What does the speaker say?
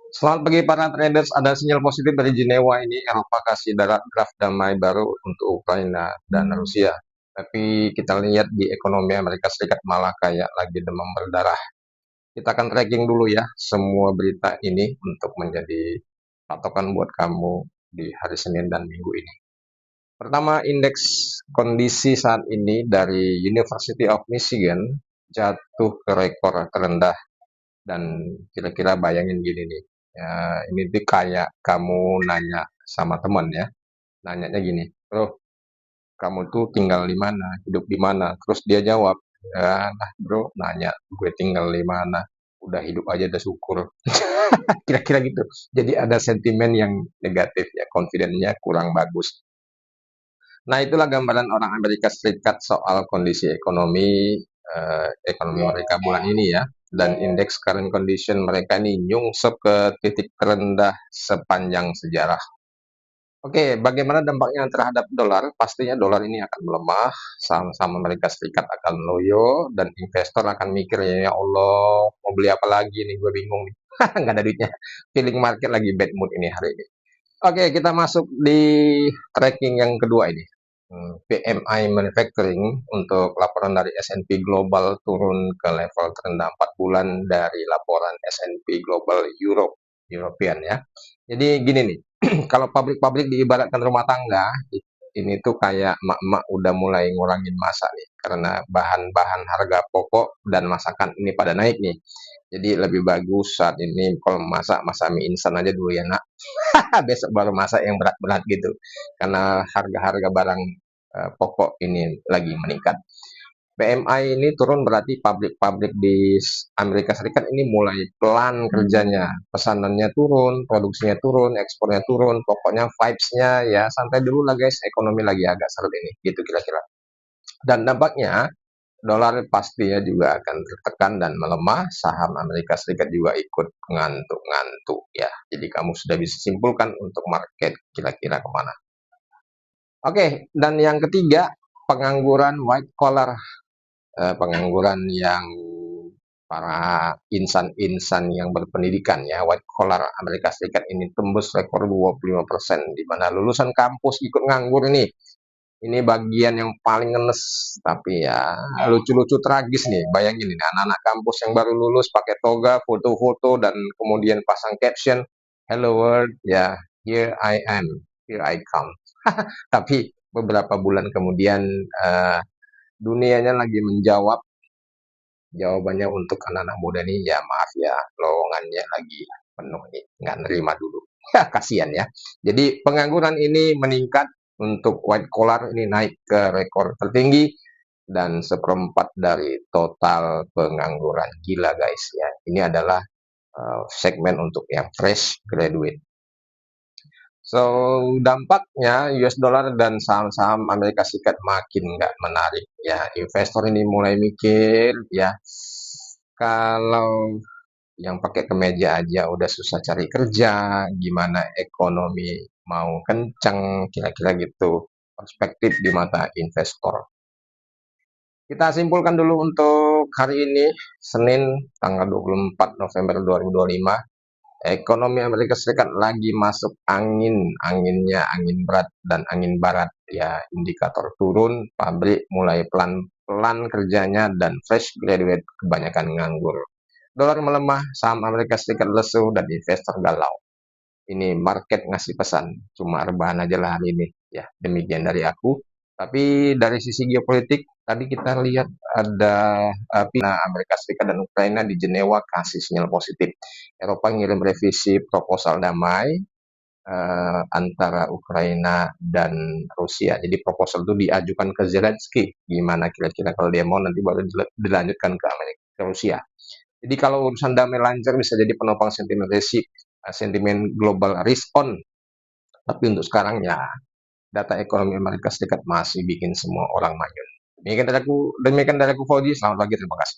Selamat pagi para traders, ada sinyal positif dari Jenewa ini. Eropa kasih draft damai baru untuk Ukraina dan Rusia. Tapi kita lihat di ekonomi Amerika Serikat malah kayak lagi demam berdarah. Kita akan tracking dulu ya semua berita ini untuk menjadi patokan buat kamu di hari Senin dan Minggu ini. Pertama, indeks kondisi saat ini dari University of Michigan jatuh ke rekor terendah. Dan kira-kira bayangin gini nih, ya, ini tuh kayak kamu nanya sama teman ya, nanyanya gini, bro, kamu tuh tinggal di mana, hidup di mana? Terus dia jawab, ya, nah bro, nanya gue tinggal di mana, udah hidup aja udah syukur. Kira-kira gitu. Jadi ada sentimen yang negatif ya, confidence-nya kurang bagus. Nah, itulah gambaran orang Amerika Serikat soal kondisi ekonomi mereka bulan ini ya. Dan indeks current condition mereka ini nyungsep ke titik terendah sepanjang sejarah. Oke, bagaimana dampaknya terhadap dolar? Pastinya dolar ini akan melemah, saham-saham Amerika Serikat akan loyo, dan investor akan mikir, ya Allah, mau beli apa lagi nih, gue bingung nih. Nggak ada duitnya. Feeling market lagi bad mood ini hari ini. Oke, kita masuk di tracking yang kedua ini. PMI Manufacturing untuk laporan dari S&P Global turun ke level terendah 4 bulan dari laporan S&P Global European ya. Jadi gini nih, kalau pabrik-pabrik diibaratkan rumah tangga, ini tuh kayak emak-emak udah mulai ngurangin masak nih, karena bahan-bahan harga pokok dan masakan ini pada naik nih. Jadi lebih bagus saat ini kalau masak mie instan aja dulu ya nak. Besok baru masak yang berat-berat gitu. Karena harga-harga barang pokok ini lagi meningkat. PMI ini turun berarti pabrik-pabrik di Amerika Serikat ini mulai pelan kerjanya. Pesanannya turun, produksinya turun, ekspornya turun. Pokoknya vibes-nya ya santai dulu lah guys, ekonomi lagi agak seret ini. Gitu kira-kira. Dan dampaknya dolar pastinya juga akan tertekan dan melemah. Saham Amerika Serikat juga ikut ngantuk-ngantuk ya. Jadi kamu sudah bisa simpulkan untuk market kira-kira kemana. Oke, dan yang ketiga, pengangguran white collar, pengangguran yang para insan-insan yang berpendidikan ya, white collar Amerika Serikat ini tembus rekor 25%, di mana lulusan kampus ikut nganggur nih. Ini bagian yang paling ngenes, tapi ya lucu-lucu tragis nih. Bayangin ini anak-anak kampus yang baru lulus pakai toga, foto-foto, dan kemudian pasang caption, "Hello world, ya, here I am, here I come." Tapi beberapa bulan kemudian dunianya lagi menjawab jawabannya untuk anak-anak muda nih, ya maaf ya, lowongannya lagi penuh nih, nggak nerima dulu. Kasihan ya. Jadi pengangguran ini meningkat, untuk white collar ini naik ke rekor tertinggi, dan seperempat dari total pengangguran. Gila guys ya. Ini adalah segmen untuk yang fresh graduate. So, dampaknya US dollar dan saham-saham Amerika Serikat makin nggak menarik ya. Investor ini mulai mikir ya, kalau yang pakai kemeja aja udah susah cari kerja, gimana ekonomi mau kencang, kira-kira gitu. Perspektif di mata investor. Kita simpulkan dulu untuk hari ini, Senin tanggal 24 November 2025. Ekonomi Amerika Serikat lagi masuk anginnya angin berat dan angin barat ya, indikator turun, pabrik mulai pelan-pelan kerjanya, dan fresh graduate kebanyakan nganggur. Dolar melemah, saham Amerika Serikat lesu, dan investor galau. Ini market ngasih pesan, cuma rebahan aja lah hari ini ya. Demikian dari aku. Tapi dari sisi geopolitik tadi kita lihat ada Amerika Serikat dan Ukraina di Jenewa kasih sinyal positif. Eropa ngirim revisi proposal damai antara Ukraina dan Rusia. Jadi proposal itu diajukan ke Zelensky. Gimana kira-kira kalau dia mau, nanti baru dilanjutkan ke Amerika, ke Rusia. Jadi kalau urusan damai lancar bisa jadi penopang sentimen global risk on. Tapi untuk sekarang ya, data ekonomi Amerika Serikat masih bikin semua orang manyun. Demikian dari aku Fauzi. Selamat pagi, terima kasih.